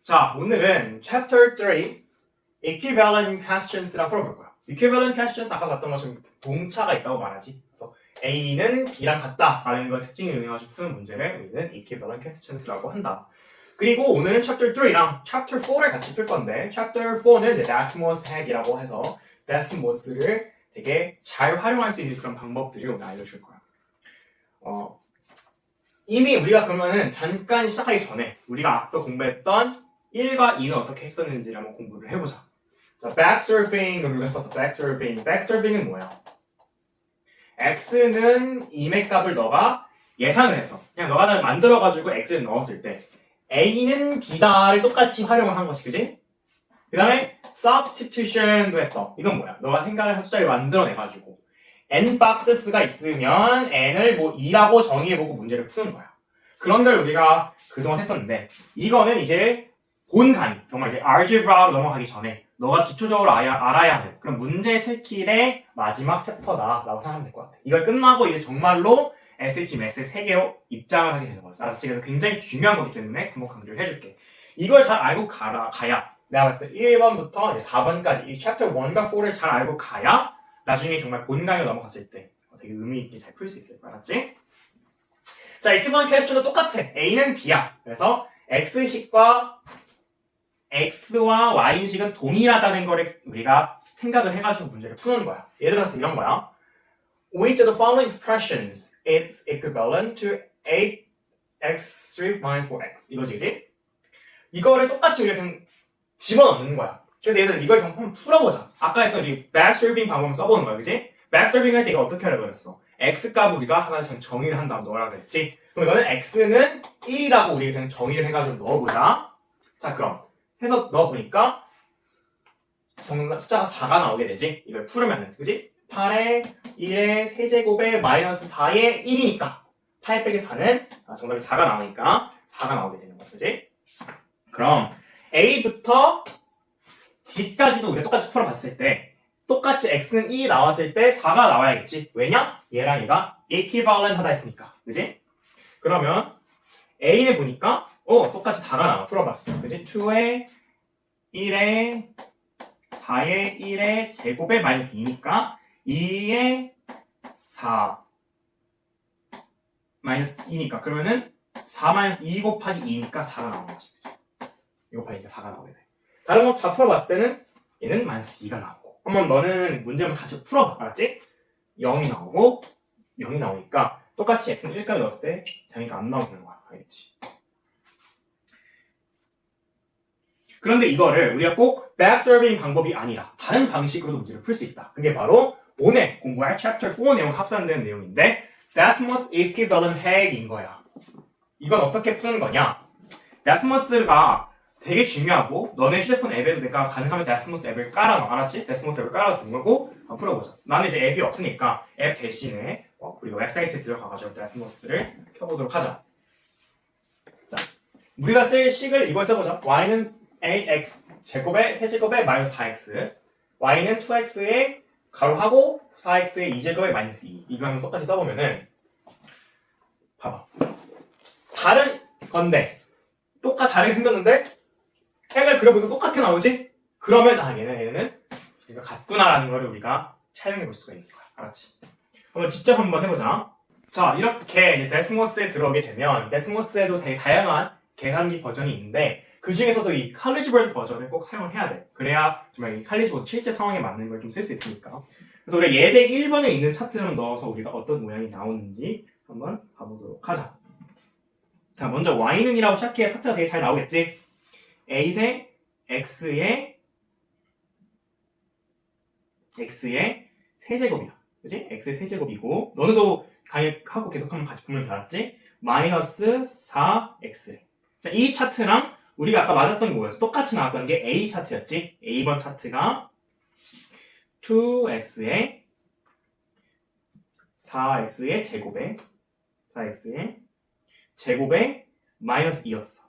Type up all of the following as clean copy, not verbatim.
자, 오늘은 Chapter 3 Equivalent Questions랑 풀어볼 거야. Equivalent Questions 아까 봤던 것처럼 동차가 있다고 말하지. 그래서 A는 B랑 같다라는 걸 특징을 이용해가지고 푸는 문제를 우리는 Equivalent Questions라고 한다. 그리고 오늘은 Chapter 3랑 Chapter 4를 같이 풀 건데 Chapter 4는 Desmos Hack이라고 해서 Desmos를 되게 잘 활용할 수 있는 그런 방법들을 오늘 알려줄 거야. 이미 우리가 그러면은 잠깐 시작하기 전에 우리가 앞서 공부했던 1과 2는 어떻게 했었는지 한번 공부를 해보자. 자, backsurfing 우리가 했었던 backsurfing. backsurfing은 뭐야? x는 2의 값을 너가 예상을 했어. 그냥 너가 만들어가지고 x를 넣었을 때 a는 b다를 똑같이 활용을 한 것이, 그지? 그 다음에 substitution도 했어. 이건 뭐야? 너가 생각을 한 숫자를 만들어내가지고 n boxes가 있으면 n을 뭐 2라고 정의해보고 문제를 푸는 거야. 그런 걸 우리가 그동안 했었는데 이거는 이제 본강, 정말 이제 알제브라로 넘어가기 전에 너가 기초적으로 알아야 하는 그런 문제 스킬의 마지막 챕터다라고 생각하면 될 것 같아. 이걸 끝나고 이제 정말로 SAT, MES 3개로 입장을 하게 되는 거죠. 알았지? 그래서 굉장히 중요한 거기 때문에 한번 강조를 해줄게. 이걸 잘 알고 가야 내가 봤을 때 1번부터 4번까지 이 챕터 1과 4를 잘 알고 가야 나중에 정말 본강에 넘어갔을 때 되게 의미 있게 잘 풀 수 있을 거야. 알았지? 자, equivalent question도 똑같아. A는 B야. 그래서 X식과 X와 Y식은 동일하다는 거를 우리가 생각을 해가지고 문제를 푸는 거야. 예를 들어서 이런 거야. Which of the following expressions is equivalent to 8x3 minus 4x? 이거지, 그지? 이거를 똑같이 우리가 그냥 집어넣는 거야. 그래서 예를 들어 이걸 한번 풀어보자. 아까 했던 우리 backsurfing 방법을 써보는 거야, 그지? backsurfing 할 때 이거 어떻게 하려고 그랬어? X값 우리가 하나씩 정의를 한 다음 넣으라고 그랬지? 그럼 이거는 X는 1이라고 우리가 그냥 정의를 해가지고 넣어보자. 자, 그럼 해서 넣어보니까 숫자가 4가 나오게 되지? 이걸 풀으면은, 그지? 8의 1의 세제곱의 마이너스 4의 1이니까 8 빼기 4는 정답이 4가 나오니까 4가 나오게 되는 거야, 그지? 그럼 A부터 D까지도 우리가 똑같이 풀어봤을 때 똑같이 X는 2이 나왔을 때 4가 나와야겠지? 왜냐? 얘랑 얘가 equivalent 하다 했으니까, 그지? 그러면 A를 보니까 똑같이 4가 나와. 풀어봤어. 그지? 2의 1의 4의 1의 제곱의 마이너스 2니까 2의 4 마이너스 2니까 그러면은 4 마이너스 2 곱하기 2니까 4가 나오는 거지. 그치? 2 곱하기 4가 나오게 돼. 다른 거 다 풀어봤을 때는 얘는 마이너스 2가 나오고 한번 너는 문제 한번 같이 풀어봐. 알았지? 0이 나오고 0이 나오니까 똑같이 x는 1값을 넣었을 때 자기가 안 나오는 거야. 알겠지? 그런데 이거를 우리가 꼭 backsurfing 방법이 아니라 다른 방식으로도 문제를 풀 수 있다. 그게 바로 오늘 공부할 Chapter 4 내용 합산되는 내용인데 Desmos Equivalent Hack인 거야. 이건 어떻게 푸는 거냐? Desmos가 되게 중요하고 너네 휴대폰 앱에도 내가 가능하면 Desmos 앱을 깔아놔. 알았지? Desmos 앱을 깔아둔 거고 풀어보자. 나는 이제 앱이 없으니까 앱 대신에 우리 웹사이트에 들어가가지고 Desmos를 켜보도록 하자. 자, 우리가 쓸 식을 이걸 써보자. y는 ax 제곱의 세제곱의 마이너스 4x y는 2x의 가로하고 4x의 2제곱의 마이너스 2 이거 한번 똑같이 써보면은 봐봐. 다른 건데 똑같이 잘하게 생겼는데 핵을 그려보니까 똑같게 나오지? 그러면 얘는 우리가 같구나라는 걸 우리가 촬영해 볼 수가 있는 거야. 알았지? 한번 직접 한번 해보자. 자, 이렇게 데스모스에 들어오게 되면 데스모스에도 되게 다양한 계산기 버전이 있는데 그 중에서도 이 칼리지보드 버전을 꼭 사용을 해야 돼. 그래야 정말 이 칼리지보드 실제 상황에 맞는 걸 좀 쓸 수 있으니까. 그래서 우리가 예제 1번에 있는 차트를 넣어서 우리가 어떤 모양이 나오는지 한번 봐보도록 하자. 자, 먼저 y는 이라고 시작해 차트가 되게 잘 나오겠지? a 대 x의 세제곱이다. 그치? x의 세제곱이고 너네도 하고 계속 한번 같이 보면 알았지? 마이너스 4x. 자, 이 차트랑 우리가 아까 맞았던 게 뭐였어? 똑같이 나왔던 게 A 차트였지? A번 차트가 2x의 4x의 제곱에 마이너스 2였어.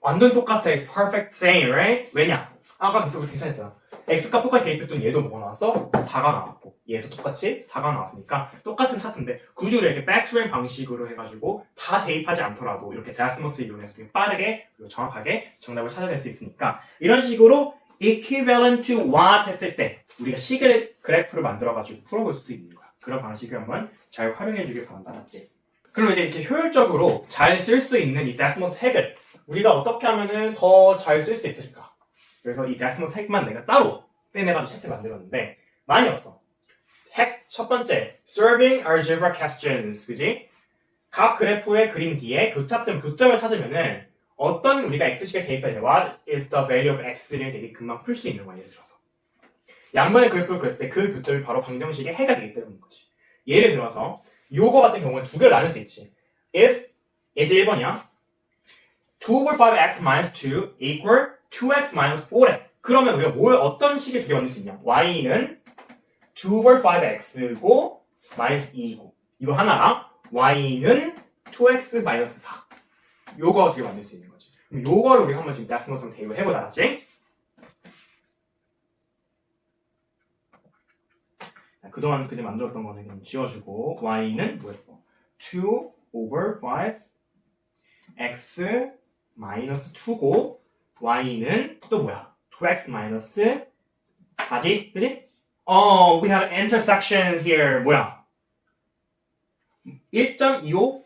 완전 똑같아. Perfect same, right? 왜냐? 아까 계속 계산했잖아. x값 똑같이 대입했더니 얘도 뭐가 나왔어? 4가 나왔고 얘도 똑같이 4가 나왔으니까 똑같은 차트인데 굳이 이렇게 백스웰 방식으로 해가지고 다 대입하지 않더라도 이렇게 데스모스 이용해서 되게 빠르게 그리고 정확하게 정답을 찾아낼 수 있으니까 이런 식으로 equivalent to what 했을 때 우리가 시계 그래프를 만들어가지고 풀어볼 수도 있는 거야. 그런 방식을 한번 잘 활용해 주길 바란다. 알았지? 그럼 이제 이렇게 효율적으로 잘 쓸 수 있는 이 데스모스 핵을 우리가 어떻게 하면은 더 잘 쓸 수 있을까? 그래서 이 데스모스 핵만 내가 따로 떼내가지고 채트 만들었는데 많이 없어. 핵 첫 번째, serving algebra questions, 그지? 각 그래프의 그림 뒤에 교점을 찾으면은 어떤 우리가 x식에 대입할 때 what is the value of x를 되게 금방 풀 수 있는 거야. 예를 들어서 양변의 그래프를 그렸을 때 그 교점이 바로 방정식의 해가 되기 때문인 거지. 예를 들어서 요거 같은 경우는 두 개로 나눌 수 있지. if 예제 1번이야. 2 over 5x minus 2 equal 2x minus 4래. 그러면 우리가 어떤 식의 두 개 만들 수 있냐? y는 2 over 5x고 minus 2이고 이거 하나랑 y는 2x minus 4. 요거 어떻게 만들 수 있는 거지? 그럼 요거를 우리 한번 지금 데스모스랑 대입을 해보자, 알았지? 그동안 그때 만들었던 거는 그냥 지워주고 y는 뭐였어? 2 over 5 x 마이너스 2고 y는 또 뭐야? 2x 마이너스 4지? 그지? we have intersections here. 뭐야? 1.25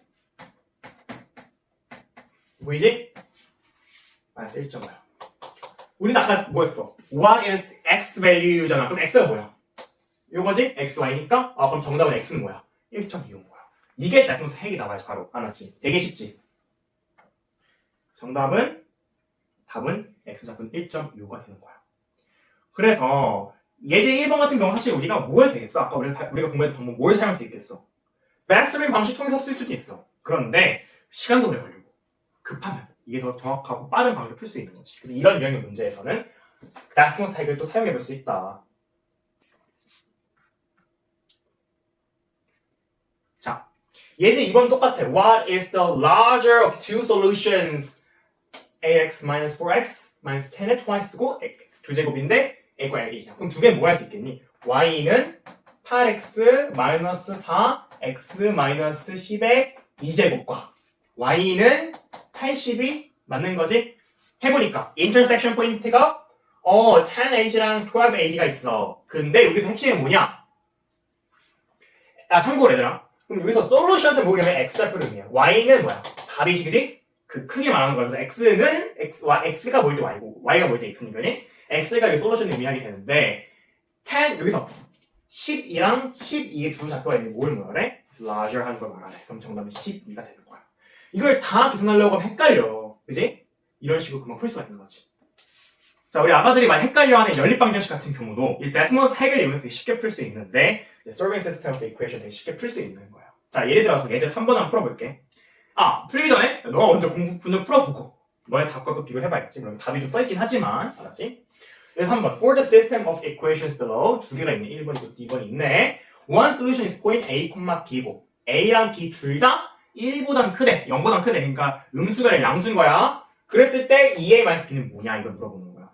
보이지? 마이너스 1.5야. 우리는 아까 뭐였어? What is x value잖아. 그럼 x가 뭐야? 요거지? xy니까 그럼 정답은 x는 뭐야? 1.25인 거야. 이게 데스모스 핵이 나와야지 바로. 알았지? 되게 쉽지? 답은 x좌표는 1.25가 되는 거야. 그래서 예제 1번 같은 경우 사실 우리가 뭐 해도 되겠어? 아까 우리가 공부했던 방법 뭘 사용할 수 있겠어? 백스윙 방식 통해서 쓸 수도 있어. 그런데 시간도 오래 걸리고 급하면 이게 더 정확하고 빠른 방식으로 풀 수 있는 거지. 그래서 이런 유형의 문제에서는 데스모스 핵을 또 사용해 볼 수 있다. 자, 예제 2번 똑같아. What is the larger of two solutions? ax minus 4x minus 10의 twice고 두 제곱인데 a과 l이야. 그럼 두 개 뭐 할 수 있겠니? y는 8x 마이너스 4 x 마이너스 10의 2제곱과 y는 80이 맞는 거지? 해보니까 intersection 포인트가 10H랑 12H가 있어. 근데 여기서 핵심이 뭐냐? 참고로 얘들아, 그럼 여기서 솔루션을 모으려면 x좌표를 의미해. y는 뭐야? 답이지, 그지? 그 크게 말하는 거야. 그래서 x는 x가 뭐일 때 y고 y가 뭐일 때 x니까 x가 이 솔루션을 의미하게 되는데 10 여기서 12랑 12의 두 좌표가 있는 뭘 말해? larger 하는 걸 말하래. 그럼 정답은 12가 되는 거야. 이걸 다 계산하려고 하면 헷갈려. 그지? 이런 식으로 그만 풀 수가 있는 거지. 자, 우리 아가들이 많이 헷갈려하는 연립방정식 같은 경우도 이 데스모스 핵을 이용해서 되게 쉽게 풀 수 있는데 solving system of equation 되게 쉽게 풀 수 있는 거야. 자, 예를 들어서 예제 3번 한번 풀어볼게. 풀기 전에 너가 먼저 분을 풀어보고 너의 답과 또 비교를 해봐야겠지. 그럼 답이 좀 써있긴 하지만 알았지? 그래서 3번 For the system of equations below 두 개가 있네. 1번이고 2번이 있네. One solution is point A, B고 A랑 B 둘 다 1보단 크대. 0보단 크대. 그러니까 음수가 아니라 양수인 거야. 그랬을 때 2A-B는 뭐냐 이걸 물어보는 거야.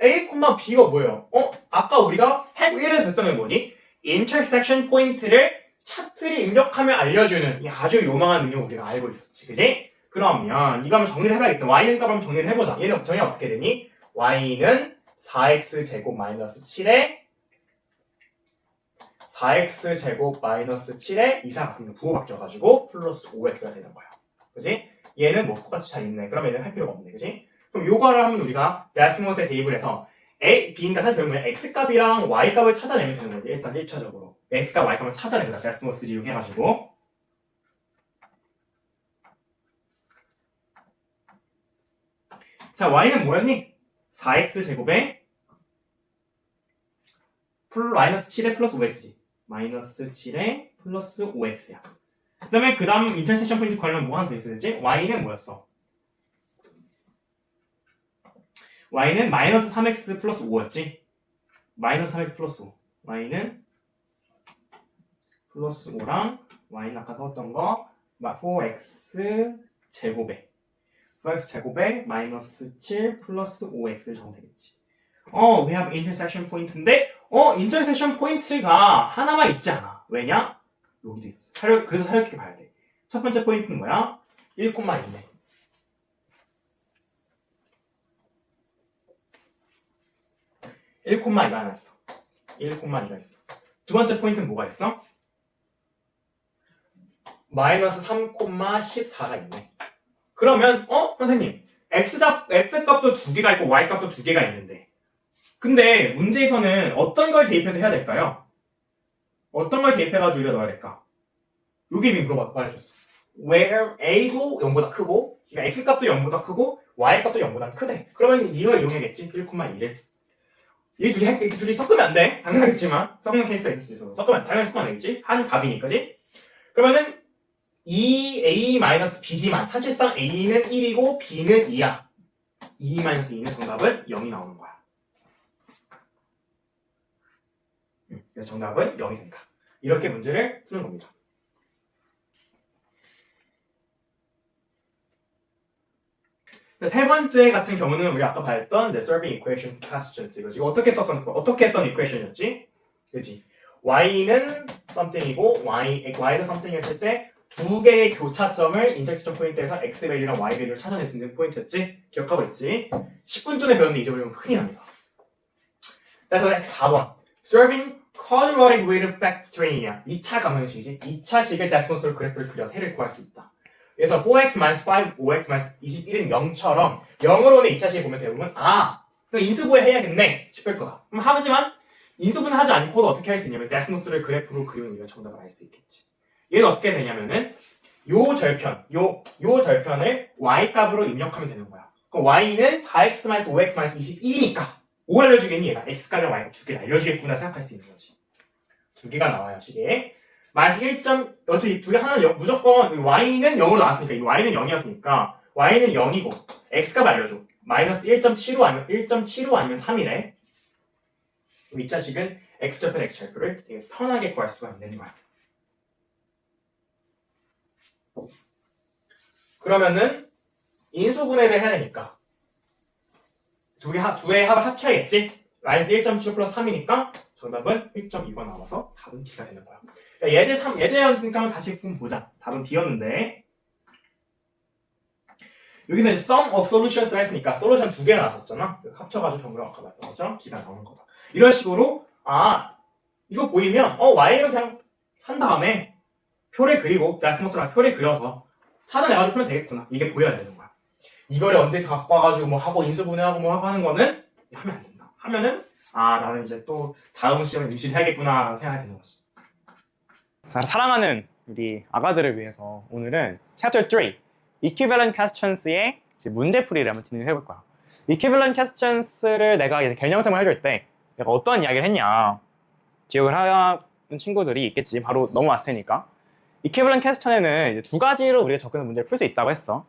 A, B가 뭐예요? 아까 우리가 핵 1에서 했던 게 뭐니? intersection 포인트를 차트를 입력하면 알려주는 이 아주 요망한 능력 우리가 알고 있었지, 그지? 그러면 이거 한번 정리를 해봐야겠다. y는 값 한번 정리를 해보자. 얘는 정리가 어떻게 되니? y는 4x 제곱 마이너스 7에 4x 제곱 마이너스 7에 이사각형이 부호 바뀌어가지고 플러스 5x가 되는 거야. 그지? 얘는 뭐 똑같이 잘 있네. 그럼 얘는 할 필요가 없네, 그지? 그럼 요거를 하면 우리가 데스모스에 대입을 해서 A, B니까 사실 결국엔 X값이랑 Y값을 찾아내면 되는 거지. 일단 1차적으로 X값, Y값을 찾아냅니다. 데스모스를 이용해가지고 자, Y는 뭐였니? 4X 제곱에 마이너스 7에 플러스 5X지. 마이너스 7에 플러스 5X야. 그 다음에 그 다음 인터섹션 포인트 관련 뭐 하나 더 있어야 되지? Y는 뭐였어? y는 마이너스 3x 플러스 5였지? 마이너스 3x 플러스 5. y는 플러스 5랑 y는 아까 썼던 거 4x 제곱에 4x 제곱에 마이너스 7 플러스 5x를 적으면 되겠지. we have intersection point인데 intersection point가 하나만 있지 않아. 왜냐? 여기도 있어. 그래서 사려있게 봐야 돼. 첫 번째 포인트는 뭐야? 1,2네. 1,2가 하나 있어. 1,2가 있어. 두 번째 포인트는 뭐가 있어? 마이너스 3,14가 있네. 그러면 선생님 x 값도 두 개가 있고 y 값도 두 개가 있는데 근데 문제에서는 어떤 걸 대입해서 해야 될까요? 어떤 걸 대입해가지고 여기다 넣어야 될까? 여기 이미 말해줬어. where a도 0보다 크고 그러니까 x 값도 0보다 크고 y 값도 0보다 크대. 그러면 이걸 이용해야겠지. 1,1을. 이 둘이 섞으면 안 돼. 당연하겠지만 섞는 케이스가 있을 수 있어. 당연히 섞으면 안 되겠지. 한 값이니까 그지? 그러면은 a-b지만 사실상 a는 1이고 b는 2야. 2-2는 정답은 0이 나오는 거야. 그래서 정답은 0이 된다. 이렇게 문제를 푸는 겁니다. 세 번째 같은 경우는 우리 아까 봤던 이제 solving equation questions 이거지. 이거 어떻게 했던 equation이었지? 그렇지? y는 something이고 y는 something 했을 때 두 개의 교차점을 인터섹션 포인트에서 x 밸류랑 y 밸류를 찾아낼 수 있는 포인트였지? 기억하고 있지? 10분 전에 배웠는데 잊어버리면 큰일 납니다. 그래서 4번 solving quadratic way factoring이야. 2차 감형식이지. 2차식의 데스모스 그래프를 그려서 해를 구할 수 있다. 그래서 4x-5, 5x-21은 0처럼 0으로 오는 2차식을 보면 대부분 그럼 인수분해 해야겠네 싶을 거야. 하지만 인수분해 하지 않고도 어떻게 할 수 있냐면 데스모스를 그래프로 그리는 정답을 알 수 있겠지. 얘는 어떻게 되냐면은 요 절편을 y값으로 입력하면 되는 거야. 그럼 y는 4x-5x-21이니까 5를 알려주겠니? 얘가 x값이랑 y값 두 개를 알려주겠구나 생각할 수 있는 거지. 두 개가 나와요 식에. 마이너스 1점 어차피 두 개 하나는 무조건 y는 0으로 나왔으니까 이 y는 0이었으니까 y는 0이고 x값 알려줘. 마이너스 1.75 아니면 3이래. 이 자식은 x절편 x절표를 되게 편하게 구할 수가 있는 거야. 그러면은 인수분해를 해야 되니까 두 개의 합을 합쳐야겠지? 마이너스 1.75 플러스 3이니까 정답은 1.2가 나와서 답은 B가 되는 거야. 예제였으니까 다시 한번 보자. 답은 B였는데 여기는 sum of solutions가 했으니까 솔루션 두 개가 나왔었잖아. 합쳐가지고 정답을 아까 봤던 거죠? B가 나오는 거다. 이런 식으로 이거 보이면 y를 그냥 한 다음에 표를 그리고 데스모스랑 표를 그려서 찾아내가지고 풀면 되겠구나. 이게 보여야 되는 거야. 이거를 언제서 갖고 와가지고 뭐 하고 인수분해하고 뭐 하고 하는 거는 하면 안 된다. 하면은 나는 이제 또 다음 시험에 유시를 해야겠구나 생각이 드는 거지. 사랑하는 우리 아가들을 위해서 오늘은 Chapter 3 Equivalent Questions의 문제풀이를 한번 진행해 볼 거야. Equivalent Questions를 내가 이제 개념성을 해줄 때 내가 어떤 이야기를 했냐 기억을 하는 친구들이 있겠지. 바로 넘어왔을 테니까. Equivalent Question에는 이제 두 가지로 우리가 접근해서 문제를 풀 수 있다고 했어.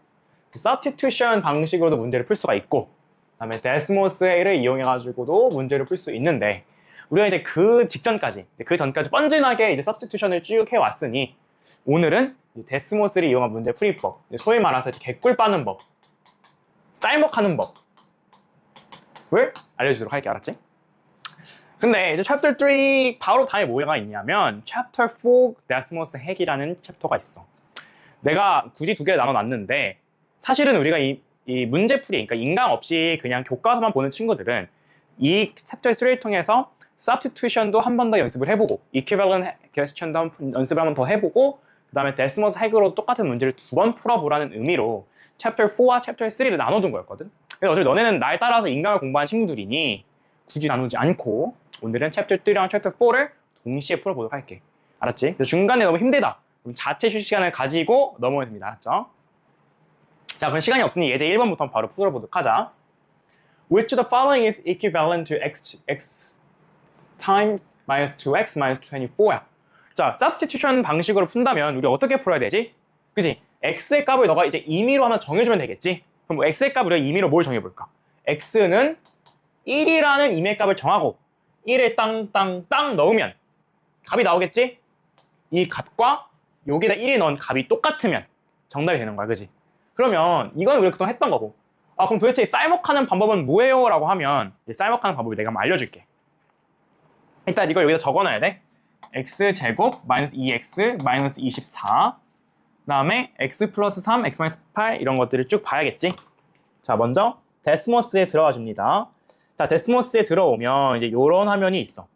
Substitution 방식으로도 문제를 풀 수가 있고 그다음에 데스모스를 이용해가지고도 문제를 풀 수 있는데 우리가 이제 그 전까지 뻔진하게 이제 substitution을 쭉 해왔으니 오늘은 데스모스를 이용한 문제 풀이법, 소위 말해서 개꿀 빠는 법, 쌀먹하는 법을 알려주도록 할게. 알았지? 근데 이제 챕터 3 바로 다음에 뭐가 있냐면 챕터 4 데스모스 핵이라는 챕터가 있어. 내가 굳이 두 개를 나눠놨는데 사실은 우리가 이 문제풀이, 그러니까 인강 없이 그냥 교과서만 보는 친구들은 이 챕터 3를 통해서 substitution도 한 번 더 연습을 해보고 equivalent question도 연습을 한 번 더 해보고 그 다음에 데스모스 핵으로 똑같은 문제를 두 번 풀어보라는 의미로 챕터 4와 챕터 3를 나눠준 거였거든. 그래서 어차피 너네는 날 따라서 인강을 공부한 친구들이니 굳이 나누지 않고 오늘은 챕터 3랑 챕터 4를 동시에 풀어보도록 할게. 알았지? 그래서 중간에 너무 힘들다. 그럼 자체 휴식 시간을 가지고 넘어가야 됩니다. 알았죠? 자, 그럼 시간이 없으니 예제 1번부터 바로 풀어보도록 하자. Which of the following is equivalent to x times minus 2x minus 24야. 자, substitution 방식으로 푼다면 우리 어떻게 풀어야 되지? 그치? x의 값을 너가 이제 임의로 하나 정해주면 되겠지? 그럼 뭐 x의 값을 임의로 뭘 정해볼까? x는 1이라는 임의 값을 정하고 1을 땅땅땅 넣으면 값이 나오겠지? 이 값과 여기다 1을 넣은 값이 똑같으면 정답이 되는 거야. 그치? 그러면 이건 우리가 그동안 했던 거고 그럼 도대체 쌀먹하는 방법은 뭐예요? 라고 하면 쌀먹하는 방법을 내가 한번 알려줄게. 일단 이걸 여기다 적어놔야 돼. x제곱 마이너스 2x 마이너스 24 그다음에 x 플러스 3, x 마이너스 8 이런 것들을 쭉 봐야겠지. 자, 먼저 데스모스에 들어가 줍니다. 자, 데스모스에 들어오면 이제 이런 화면이 있어.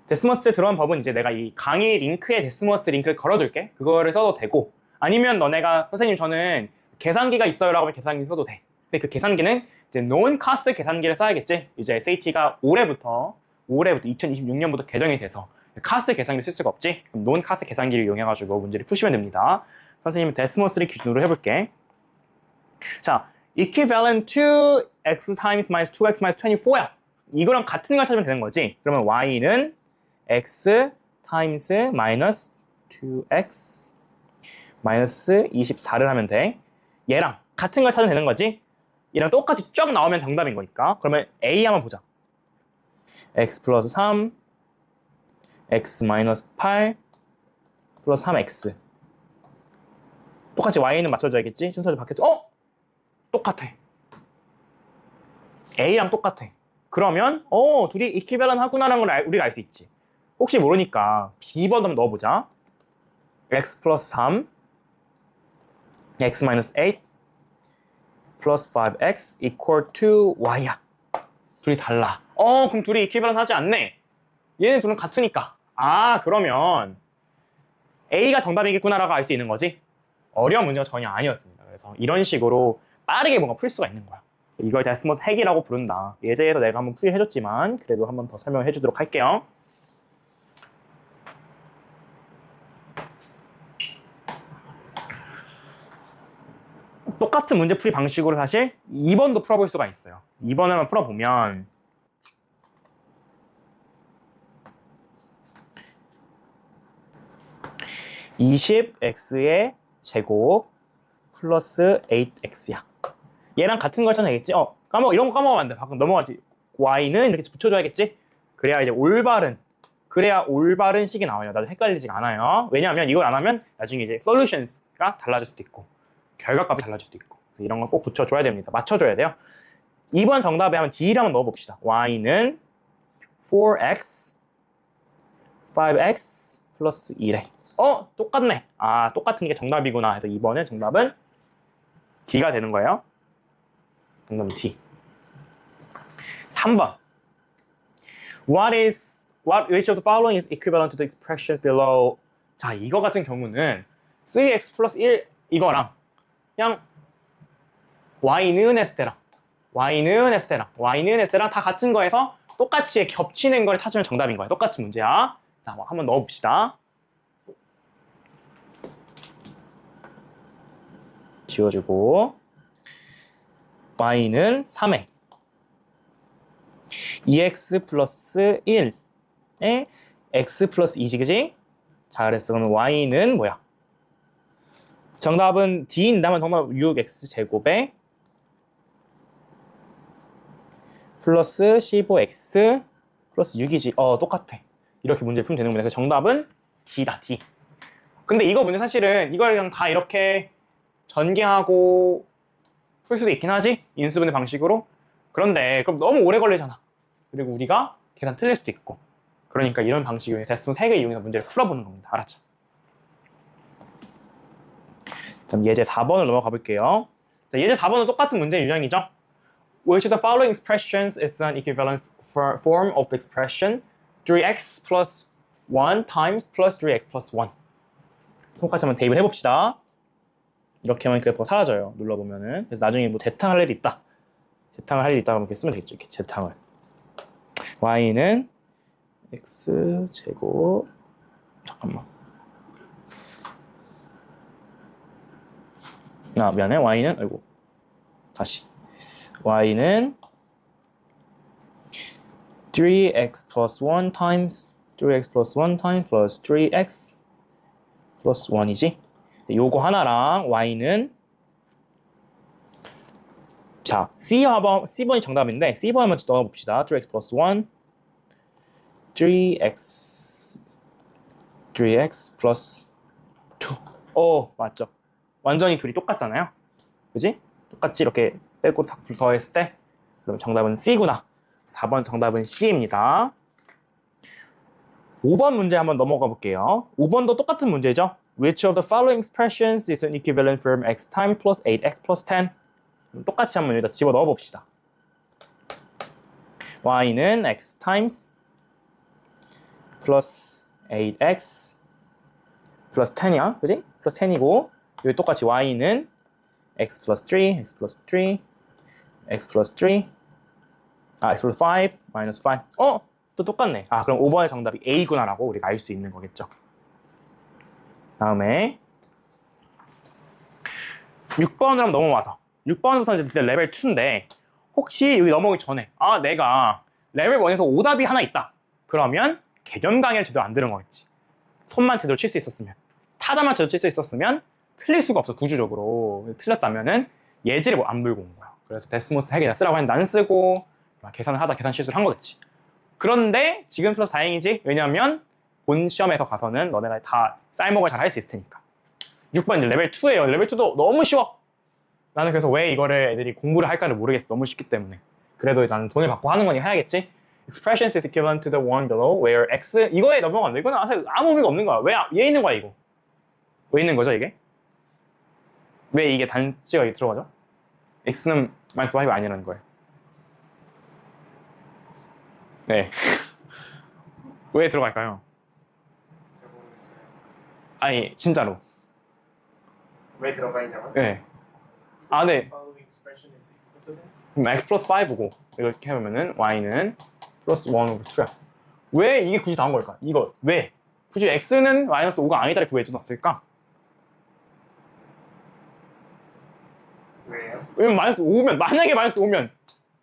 데스모스에 들어온 법은 이제 내가 이 강의 링크에 데스모스 링크를 걸어둘게. 그거를 써도 되고, 아니면 너네가 선생님 저는 계산기가 있어요 라고 하면 계산기 써도 돼. 근데 그 계산기는 이제 논카스 계산기를 써야겠지. 이제 SAT가 올해부터 2026년부터 개정이 돼서 카스 계산기를 쓸 수가 없지. 그럼 논카스 계산기를 이용해가지고 문제를 푸시면 됩니다. 선생님은 데스모스를 기준으로 해볼게. 자, equivalent to x times minus 2x minus 24야. 이거랑 같은 걸 찾으면 되는 거지. 그러면 y는 x times minus 2x minus 24를 하면 돼. 얘랑 같은 걸 찾으면 되는 거지. 얘랑 똑같이 쫙 나오면 정답인 거니까. 그러면 A 한번 보자. x 플러스 3 x 마이너스 8 플러스 3x 똑같이 y는 맞춰줘야겠지? 순서를 바뀌었죠? 똑같아. A랑 똑같아. 그러면 둘이 이퀴밸런 하구나라는 걸 우리가 알 수 있지. 혹시 모르니까 B번 한번 넣어보자. x 플러스 3 x 마이너스 8 플러스 5x equal to y야. 둘이 달라. 그럼 둘이 이퀴밸런 하지 않네. 얘네 둘은 같으니까. 그러면 A가 정답이겠구나라고 알 수 있는 거지. 어려운 문제가 전혀 아니었습니다. 그래서 이런 식으로 빠르게 뭔가 풀 수가 있는 거야. 이걸 데스모스 핵이라고 부른다. 예제에서 내가 한번 풀이해줬지만 그래도 한번 더 설명을 해주도록 할게요. 똑같은 문제 풀이 방식으로 사실 2번도 풀어볼 수가 있어요. 2번을 한번 풀어보면 20x의 제곱 플러스 8x야. 얘랑 같은 걸 찾아야겠지? 이런 거 까먹으면 안 돼. 방금 넘어가지. y는 이렇게 붙여줘야겠지? 그래야 올바른 식이 나와요. 나도 헷갈리지 않아요. 왜냐하면 이걸 안 하면 나중에 이제 solutions가 달라질 수도 있고 결과값이 달라질 수도 있고 그래서 이런 걸 꼭 붙여줘야 됩니다. 맞춰줘야 돼요. 2번 정답에 한번 D를 한번 넣어봅시다. y는 4x 5x 플러스 1에 똑같네. 똑같은 게 정답이구나 해서 2번은 정답은 D가 되는 거예요. 정답은 D. 3번. Which of the following is equivalent to the expressions below? 자, 이거 같은 경우는 3x 플러스 1 이거랑 그냥 y는 s대랑 다 같은 거에서 똑같이 겹치는 걸 찾으면 정답인 거야. 똑같은 문제야. 자, 한번 넣어봅시다. 지워주고 y는 3에 2x 플러스 1에 x 플러스 2지, 그지? 자, 그랬어. 그러면 y는 뭐야? 정답은 D인다면 정답 6x 제곱에 플러스 15x 플러스 6이지. 똑같아. 이렇게 문제를 풀면 되는 겁니다. 그래서 정답은 D다, D. 근데 이거 문제 사실은 이걸 그냥 다 이렇게 전개하고 풀 수도 있긴 하지? 인수분해 방식으로. 그런데 그럼 너무 오래 걸리잖아. 그리고 우리가 계산 틀릴 수도 있고. 그러니까 이런 방식의 데스모스 핵을 이용해서 문제를 풀어보는 겁니다. 알았죠? 그럼 예제 4번을 넘어가 볼게요. 자, 예제 4번은 똑같은 문제 유형이죠. Which of the following expressions is an equivalent form of the expression 3x plus 1 times plus 3x plus 1? 똑같이 한번 대입을 해봅시다. 이렇게 하면 그래프가 사라져요. 눌러보면은. 그래서 나중에 뭐 재탕할 일이 있다. 재탕을 할 일이 있다. 그럼 이렇게 쓰면 되겠죠. 이렇게 재탕을. y는 x 제곱 잠깐만. 미안해. y는 아이고. 다시. y는 3x plus 1 times 3x plus 1 times plus 3x plus 1이지. 요거 하나랑 y는 자, C번이 정답인데 C번 먼저 넣어봅시다. 3x plus 1 3x plus 2 맞죠? 완전히 둘이 똑같잖아요. 그지? 똑같이 이렇게 빼고 싹 분석했을 때 그럼 정답은 C구나. 4번 정답은 C입니다. 5번 문제 한번 넘어가 볼게요. 5번도 똑같은 문제죠. Which of the following expressions is an equivalent from x time plus 8x plus 10? 똑같이 한번 여기다 집어 넣어 봅시다. y는 x times plus 8x plus 10이야, 그지? plus 10이고 여기 똑같이 y는 x plus 3, x plus 3, x plus 3, x plus 5, minus 5. 또 똑같네. 그럼 5번의 정답이 A구나라고 우리가 알 수 있는 거겠죠. 다음에 6번으로 한번 넘어와서 6번부터 이제 레벨 2인데 혹시 여기 넘어오기 전에 내가 레벨 1에서 오답이 하나 있다. 그러면 개념 강의를 제대로 안 들은 거겠지. 손만 제대로 칠 수 있었으면 타자만 제대로 칠 수 있었으면 틀릴 수가 없어. 구조적으로 틀렸다면은 예지를 안 불고 온 거야. 그래서 데스모스 핵에다 쓰라고 했는데 안 쓰고 계산을 하다 계산 실수를 한 거겠지. 그런데 지금 틀려서 다행이지. 왜냐면 본 시험에서 가서는 너네가 다 쌀먹을 잘 할 수 있을 테니까. 6번 이제 레벨 2예요. 레벨 2도 너무 쉬워. 나는 그래서 왜 이거를 애들이 공부를 할까를 모르겠어. 너무 쉽기 때문에. 그래도 나는 돈을 받고 하는 거니 해야겠지. Expressions is equivalent to the one below where x 이거에 넘어가면 이거는 사실 아무 의미가 없는 거야. 왜 있는 거야 이거? 왜 있는 거죠 이게? 왜 이게 단지가 들어가죠? x는 마이너스 5가 아니라는 거예요. 네. 왜 들어갈까요? 잘 모르겠어요. 아니 진짜로. 왜 들어가 있냐고? 네. 네. Following expression is equivalent. 그럼 x 플러스 5고 이렇게 해보면은 y는 플러스 1 over 2야. 왜 이게 굳이 나온 걸까? 이거 왜? 굳이 x는 마이너스 5가 아니다를 구해줬을까? 왜요? 왜냐면 마이너스 5면 만약에 마이너스 5면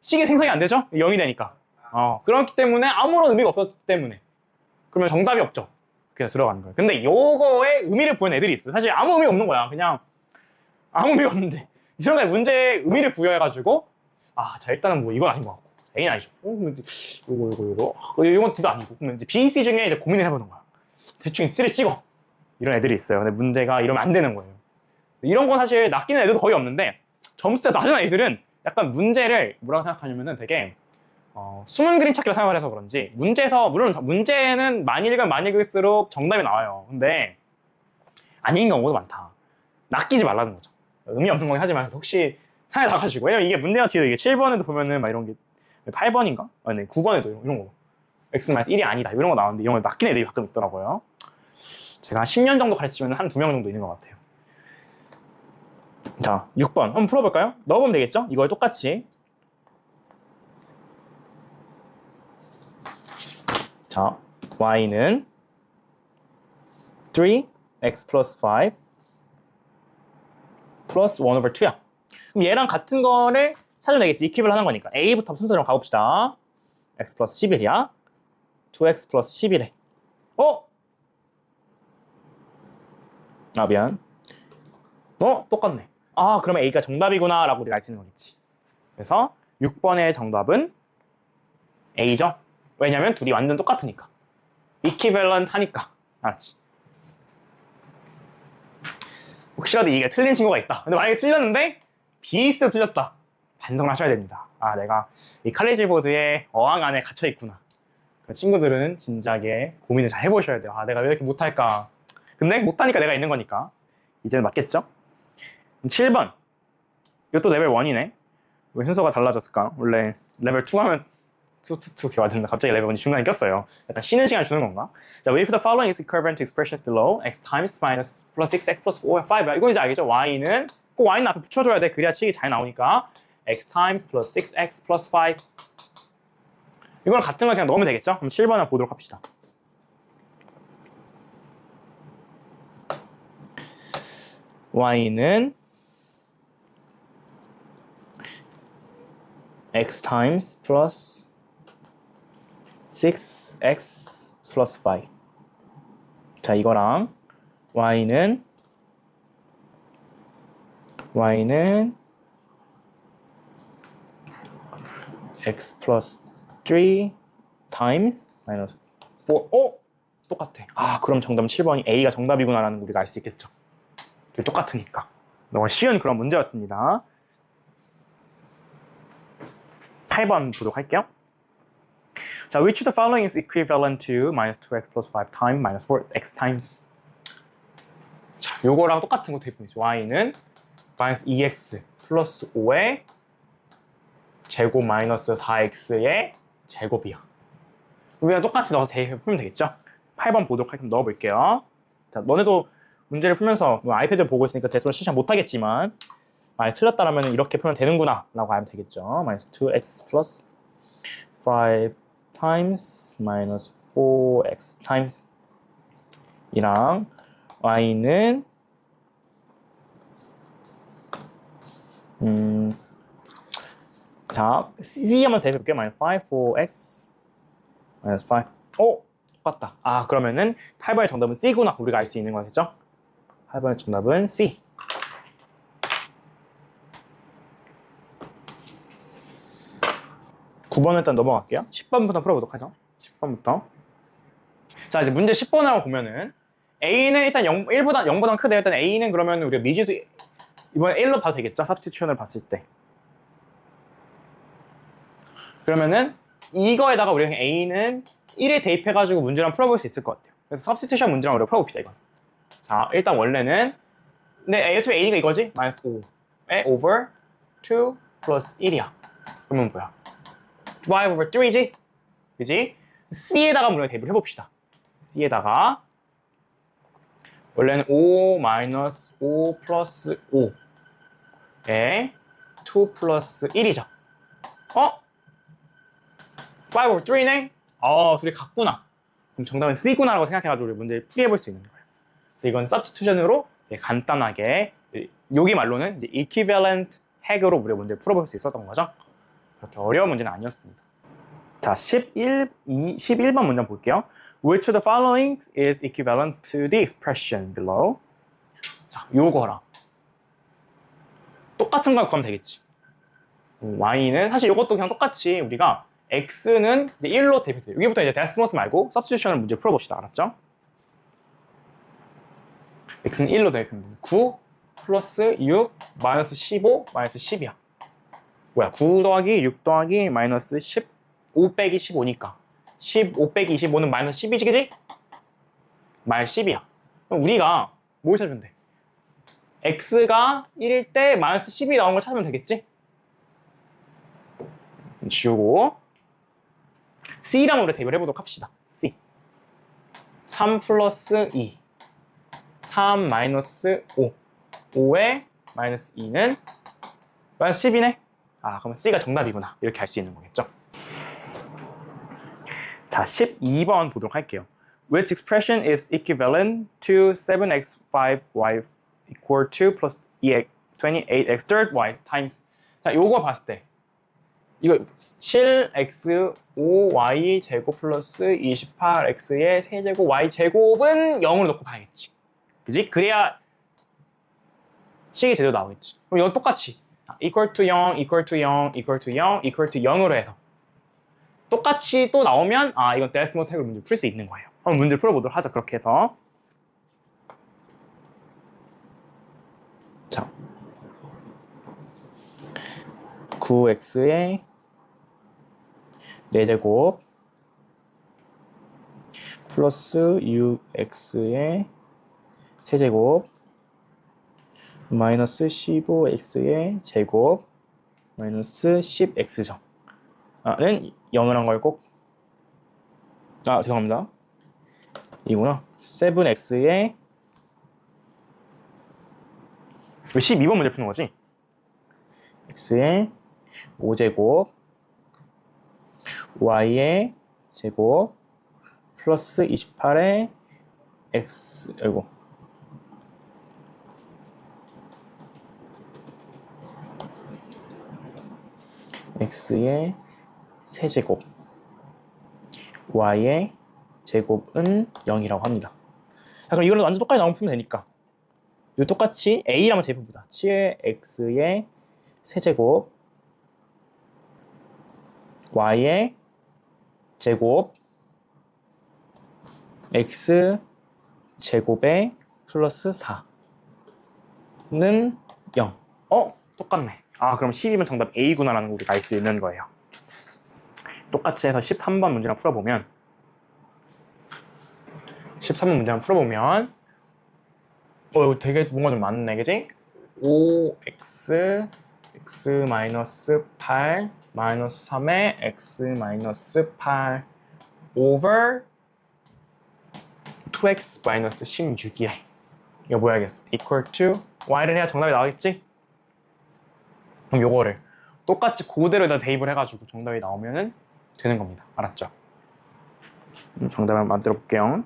식이 생성이 안 되죠? 0이 되니까. 그렇기 때문에 아무런 의미가 없었기 때문에 그러면 정답이 없죠. 그냥 들어가는 거예요. 근데 요거에 의미를 부여한 애들이 있어. 사실 아무 의미 없는 거야. 그냥 아무 의미가 없는데 이런 거에 문제에 의미를 부여해가지고 자 일단은 뭐 이건 아닌 것 같고 A는 아니죠. 근데 요건 D도 아니고 그러면 이제 B, C 중에 이제 고민을 해보는 거야. 대충 C를 찍어. 이런 애들이 있어요. 근데 문제가 이러면 안 되는 거예요. 이런 건 사실 낚이는 애들도 거의 없는데 점수가 낮은 애들은 약간 문제를 뭐라고 생각하냐면은 되게 숨은 그림 찾기로 생각을 해서 그런지 문제에서 물론 문제는 많이 읽으면 많이 읽을수록 정답이 나와요. 근데 아닌 경우도 많다. 낚이지 말라는 거죠. 의미 없는 거긴 하지만 혹시 상에 나가지고 왜냐면 이게 문제가 뒤에 이게 7번에도 보면은 막 이런 게 8번인가? 아니 9번에도 이런 거 x-1이 아니다 이런 거 나오는데 이런 거 낚이는 애들이 가끔 있더라고요. 제가 한 10년 정도 가르치면 한 2명 정도 있는 것 같아요. 자 6번 한번 풀어볼까요? 넣어보면 되겠죠? 이걸 똑같이 자 y는 3x 플러스 5 플러스 1 over 2야. 그럼 얘랑 같은 거를 찾으면 되겠지. 이퀴블 하는 거니까 A부터 순서대로 가봅시다. x 플러스 11이야. 2x 플러스 11에 미안. 똑같네. 그러면 A가 정답이구나 라고 우리가 알 수 있는 거겠지. 그래서 6번의 정답은 A죠. 왜냐면 둘이 완전 똑같으니까. 이퀴밸런트 하니까. 알았지? 혹시라도 이게 틀린 친구가 있다. 근데 만약에 틀렸는데 비슷하게 틀렸다. 반성을 하셔야 됩니다. 내가 이 칼리지 보드의 어항 안에 갇혀 있구나. 그 친구들은 진작에 고민을 잘 해보셔야 돼요. 내가 왜 이렇게 못할까. 근데 못하니까 내가 있는 거니까. 이제는 맞겠죠? 7번. 이것도 레벨 1이네. 왜 순서가 달라졌을까? 원래 레벨 2 하면 2 이렇게 왔는데 갑자기 레벨 1이 중간에 꼈어요. 약간 쉬는 시간 주는 건가? 자, if the following is equivalent to expressions below, x times minus plus 6x plus 5야. 이거 이제 알겠죠? y는 꼭 y는 앞에 붙여줘야 돼. 그래야 칙이 잘 나오니까 x times plus 6x plus 5 이거랑 같은 걸 그냥 넣으면 되겠죠? 그럼 7번을 보도록 합시다. y는 x times plus 6x plus 5. 자, 이거랑 y는 x plus 3 times minus 4. 똑같아. 그럼 정답은 7번이 A가 정답이구나라는 거 우리가 알 수 있겠죠. 똑같으니까. 너무 쉬운 그런 문제였습니다. 8번 보도록 할게요. 자, which of the following is equivalent to minus 2x plus 5 times minus 4x times? 자, 요거랑 똑같은 거 대입해보죠. y는 minus 2x 플러스 5의 제곱 마이너스 4x의 제곱이야. 우리가 똑같이 넣어서 대입해 풀면 되겠죠? 8번 보도록 할게요. 넣어볼게요. 자, 너네도 문제를 풀면서 아이패드 보고 있으니까 데스크로 실시간 못하겠지만 만약 틀렸다라면 이렇게 풀면 되는구나 라고 알면 되겠죠. minus 2x plus 5 times minus 4x times 이랑 y는 자, c 한번 대입해볼게요. minus 5, 4x minus 5 오! 똑같다. 아, 그러면은 8번의 정답은 C구나 우리가 알 수 있는 거겠죠? 8번의 정답은 C. (9번) 일단 넘어갈게요. 10번부터 풀어보도록 하죠. 10번부터. 자, 이제 문제 10번을 보면은 A는 일단 1보다 0보다 크대요. 일단 A는 그러면 우리가 미지수 이번에 1로 봐도 되겠죠? 삽스티튜션을 봤을 때. 그러면은 이거에다가 우리가 A는 1에 대입해가지고 문제를 풀어볼 수 있을 것 같아요. 그래서 삽스티튜션 문제랑 우리가 풀어봅시다, 이건. 자, 일단 원래는 근데 A2 A가 이거지? 마이너스 5에 over 2 플러스 1이야. 그러면 뭐야? 5 over 3지? 그지? C에다가 우리가 대입을 해봅시다. C에다가 원래는 5 마이너스 5 플러스 5에 2 플러스 1이죠. 어? 5 over 3네? 둘이 같구나. 그럼 정답은 C구나라고 생각해가지고 우리 문제를 풀이해볼 수 있는 거예요. 그래서 이건 substitution으로 간단하게 여기 말로는 이제 equivalent 핵으로 우리가 문제를 풀어볼 수 있었던 거죠. 그렇게 어려운 문제는 아니었습니다. 자, 11번 문제 볼게요. Which of the following is equivalent to the expression below? 자, 요거랑 똑같은 걸 구하면 되겠지. y는 사실 이것도 그냥 똑같이 우리가 x는 이제 1로 대입해요. 여기부터 이제 데스머스 말고 substitution을 문제 풀어봅시다. 알았죠? x는 1로 대입하면 돼. 9 플러스 6 마이너스 15 마이너스 10이야. 뭐야? 9 더하기 6 더하기 마이너스 15 빼기 15니까 15 빼기 25는 마이너스 10이지, 그지? 마이너스 10이야. 그럼 우리가 뭘 찾으면 돼? x가 1일 때 마이너스 10이 나온 걸 찾으면 되겠지? 지우고 C랑 우리 대입을 해보도록 합시다. C 3 플러스 2 3 마이너스 5 5에 마이너스 2는 마이너스 10이네? 아, 그러면 C가 정답이구나. 이렇게 할 수 있는 거겠죠. 자, 12번 보도록 할게요. Which expression is equivalent to 7x5y equal to plus 28x third y times. 자, 요거 봤을 때 이거 7x5y 제곱 플러스 28x의 세제곱 y 제곱은 0으로 놓고 봐야겠지. 그지? 그래야 식이 제대로 나오겠지. 그럼 이건 똑같이 equal to 0, equal to 0, equal to 0, equal to 0으로 해서 똑같이 또 나오면 이건 데스머스 핵으로 문제 풀 수 있는 거예요. 한번 문제 풀어보도록 하죠. 그렇게 해서 자 9x의 4제곱 플러스 6x의 세제곱 마이너스 15x의 제곱 마이너스 10x죠. 는 0을 한 걸 꼭 죄송합니다. 이구나. 7x의 12번 문제 푸는 거지. x의 5제곱 y의 제곱 플러스 28의 x x의 세제곱 y의 제곱은 0이라고 합니다. 자, 그럼 이거는 완전 똑같이 나오면 풀면 되니까 이거 똑같이 a라면 대입해보자. 7x의 세제곱 y의 제곱 x 제곱의 플러스 4는 0. 똑같네. 그럼 10이면 정답 A구나라는 거 우리가 알 수 있는 거예요. 똑같이 해서 13번 문제랑 풀어보면 13번 문제랑 풀어보면 이거 되게 뭔가 좀 많네, 그지? 5x x 마이너스 8 마이너스 3에 x 마이너스 8 over 2x 마이너스 16이야. 이거 뭐 해야겠어? equal to y를 해야 정답이 나오겠지? 그럼 요거를 똑같이 그대로에다 대입을 해가지고 정답이 나오면은 되는 겁니다. 알았죠? 정답을 만들어 볼게요.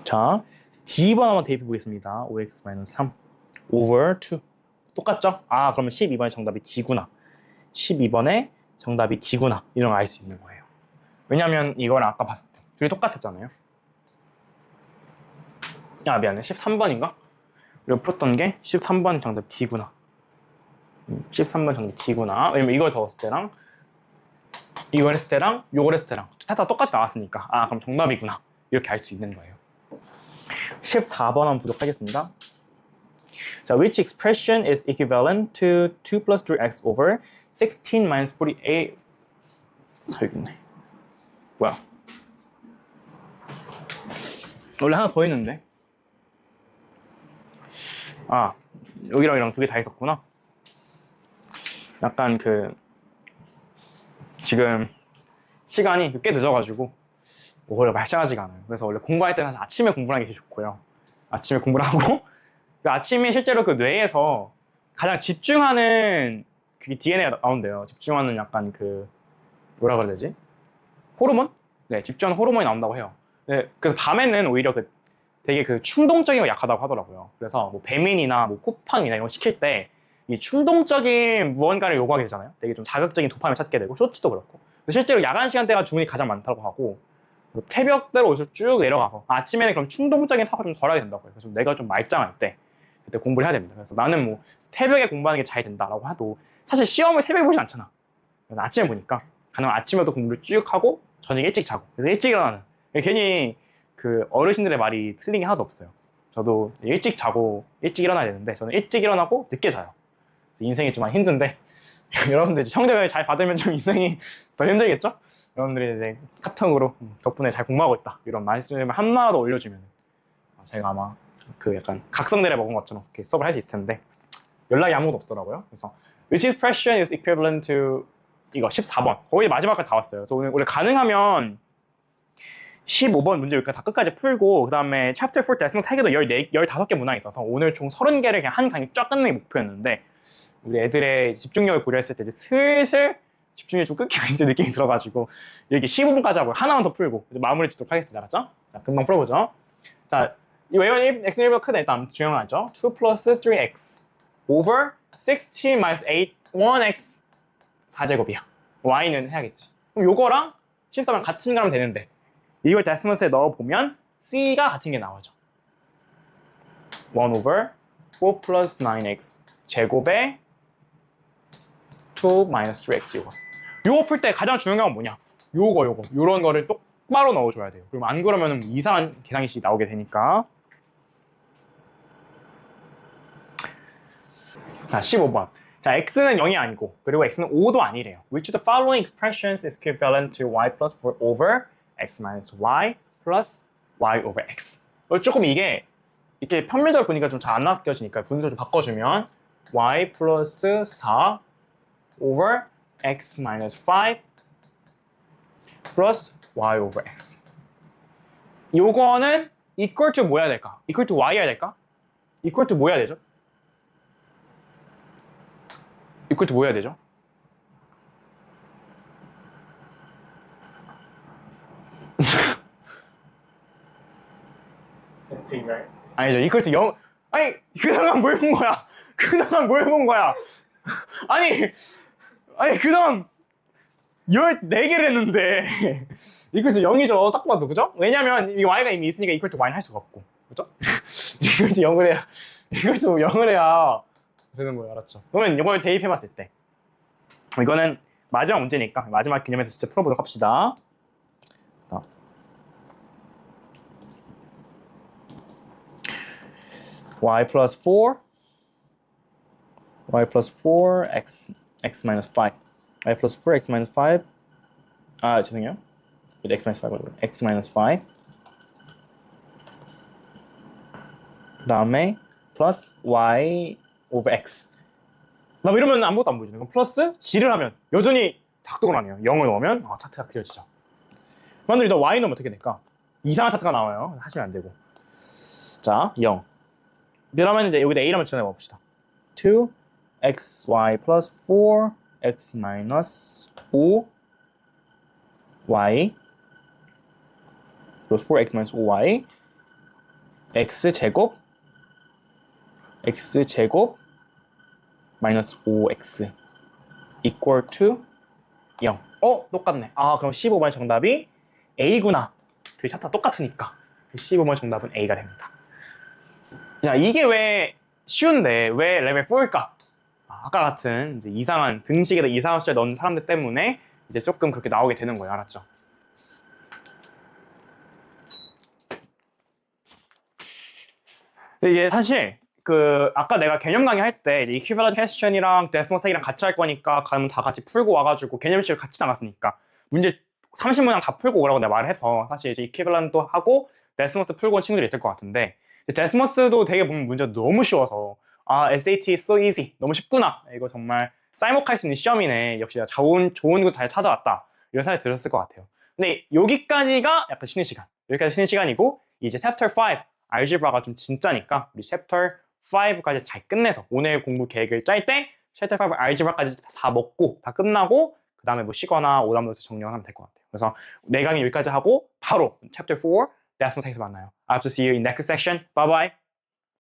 자, D번 한번 대입해 보겠습니다. 5x-3 over 2 똑같죠? 아, 그러면 12번의 정답이 D구나. 12번의 정답이 D구나. 이런 걸 알 수 있는 거예요. 왜냐면 이걸 아까 봤을 때 둘이 똑같았잖아요. 아, 미안해. 13번인가? 우리가 풀었던 게 13번 정답 D구나. 13번 정답 D구나. 왜냐면 이걸 더했을 때랑 이걸 했을 때랑 요걸 했을 때랑 다 똑같이 나왔으니까 아, 그럼 정답이구나. 이렇게 알 수 있는 거예요. 14번 한번 보도록 하겠습니다. 자, which expression is equivalent to 2 plus 3x over 16 minus 48? 잘 읽네. 뭐야? 원래 하나 더 있는데. 아, 여기랑 여기랑 두 개 다 있었구나. 약간 지금 시간이 꽤 늦어가지고 원래 말짱하지가 않아요. 그래서 원래 공부할 때는 사실 아침에 공부하는 게 좋고요. 아침에 공부를 하고 아침에 실제로 그 뇌에서 가장 집중하는 그게 DNA가 나온대요. 집중하는 약간 뭐라 그래야 되지? 호르몬? 네, 집중하는 호르몬이 나온다고 해요. 네, 그래서 밤에는 오히려 되게 충동적인 거 약하다고 하더라고요. 그래서 뭐 배민이나 뭐 쿠팡이나 이런 거 시킬 때 이 충동적인 무언가를 요구하게 되잖아요. 되게 좀 자극적인 도파민을 찾게 되고 쇼츠도 그렇고. 실제로 야간 시간대가 주문이 가장 많다고 하고 새벽대로 옷을 쭉 내려가서 아침에는 그럼 충동적인 사고가 좀 덜하게 된다고 해요. 그래서 내가 좀 말짱할 때 그때 공부를 해야 됩니다. 그래서 나는 뭐 새벽에 공부하는 게 잘 된다라고 해도 사실 시험을 새벽에 보진 않잖아. 그래서 아침에 보니까 가능한 아침에도 공부를 쭉 하고 저녁에 일찍 자고 그래서 일찍 일어나는 괜히 어르신들의 말이 틀린 게 하나도 없어요. 저도 일찍 자고 일찍 일어나야 되는데 저는 일찍 일어나고 늦게 자요. 인생이 좀 많이 힘든데 여러분들 성적을 잘 받으면 좀 인생이 더 힘들겠죠? 여러분들이 이제 카톡으로 덕분에 잘 공부하고 있다 이런 말씀을 하나라도 올려주면 제가 아마 약간 각성대를 먹은 것처럼 이렇게 수업을 할 수 있을 텐데 연락이 아무것도 없더라고요. 그래서 which expression is equivalent to 이거 14번 거의 마지막까지 다 왔어요. 그래서 오늘 가능하면 15번 문제 여기까지 다 끝까지 풀고 그 다음에 chapter 4 데스멀 3개도 15개 문항이 있어서 오늘 총 30개를 그냥 한 강의 쫙 끝내기 목표였는데 우리 애들의 집중력을 고려했을 때 이제 슬슬 집중력이 좀 끊기고 있는 느낌이 들어가지고 여기 15분까지 하고 하나만 더 풀고 이제 마무리 짓도록 하겠습니다. 알았죠? 자, 금방 풀어보죠. 자, 이 외원이 x는 1보다 크다. 일단 중요하죠? 2 plus 3x over 16 minus 8 1x 4제곱이야. y는 해야겠지. 그럼 요거랑 14랑 같은 거라면 되는데 이걸 데시멀스에 넣어보면 c가 같은 게 나오죠. 1 over 4 plus 9x 제곱에 2 minus 3x 요거 풀 때 가장 중요한 건 뭐냐? 요런 거를 똑바로 넣어줘야 돼요. 그럼 안 그러면 이상한 계산식이 나오게 되니까. 자, 15번. 자, x는 0이 아니고 그리고 x는 5도 아니래요. Which of the following expressions is equivalent to y plus 4 over x minus y plus y over x. 조금 이게 이렇게 평면적으로 보니까 좀 잘 안 낚여지니까 분수를 좀 바꿔주면 y 플러스 4 over x minus 5 플러스 y over x. 요거는 equal to 뭐 해야 될까? equal to y 해야 될까? equal to 뭐 해야 되죠? equal to 뭐 해야 되죠? 세팅을 아니죠. equal to 0. 아니, 그동안 뭘 본 거야? 그동안 뭘 본 거야? 아니, 그동안 14개를 했는데 equal to 0이죠. 딱 봐도, 그죠? 왜냐면 이 y가 이미 있으니까 equal to y는 할 수가 없고, 그죠? equal to 0을 해야 되는 거예요. 알았죠? 그러면 이걸 대입해봤을 때 이거는 마지막 문제니까 마지막 개념에서 진짜 풀어보도록 합시다. y plus 4 y plus 4 x minus 5 y plus 4 x minus 5 아 죄송해요 x minus 5 x minus 5 그 다음에 플러스 y over x 나 이러면 아무것도 안 보이죠. 그럼 플러스 g를 하면 여전히 작동을 0을 넣으면 차트가 그려지죠. 만약에 일단 y 넣으면 어떻게 될까? 이상한 차트가 나와요. 하시면 안 되고 자 0 그러면 이제 여기다 a라면 전해 봅시다. 2xy plus 4x minus 5y plus 4x minus 5y x제곱 마이너스 5x equal to 0. 똑같네. 그럼 15번의 정답이 A구나. 둘이 차트가 똑같으니까 15번의 정답은 A가 됩니다. 야, 이게 왜 쉬운데 왜 레벨 4일까? 아까 같은 이제 이상한 등식에다 이상한 숫자 넣는 사람들 때문에 이제 조금 그렇게 나오게 되는 거예요. 알았죠? 근데 이게 사실 아까 내가 개념 강의 할 때 equivalent question이랑 decimal state이랑 같이 할 거니까 그러면 다 같이 풀고 와가지고 개념식을 같이 나갔으니까 문제 30문항 다 풀고 오라고 내가 말을 해서 사실 이제 equivalent도 하고 decimal도 풀고 온 친구들이 있을 것 같은데 decimal도 되게 보면 문제가 너무 쉬워서 SAT is so easy 너무 쉽구나 이거 정말 쌀먹할 수 있는 시험이네 역시 좋은 거 잘 찾아왔다 이런 생각이 들었을 것 같아요. 근데 여기까지가 약간 쉬는 시간 여기까지 쉬는 시간이고 이제 chapter 5 알제브라가 좀 진짜니까 우리 chapter 5까지 잘 끝내서 오늘 공부 계획을 짤 때 chapter 5 알제브라까지 다 먹고 다 끝나고 그 다음에 뭐 쉬거나 오답노트 정리하면 될 것 같아요. 그래서 내 강의 여기까지 하고 바로 chapter 4 decimal science 만나요. I hope to see you in next section. Bye bye.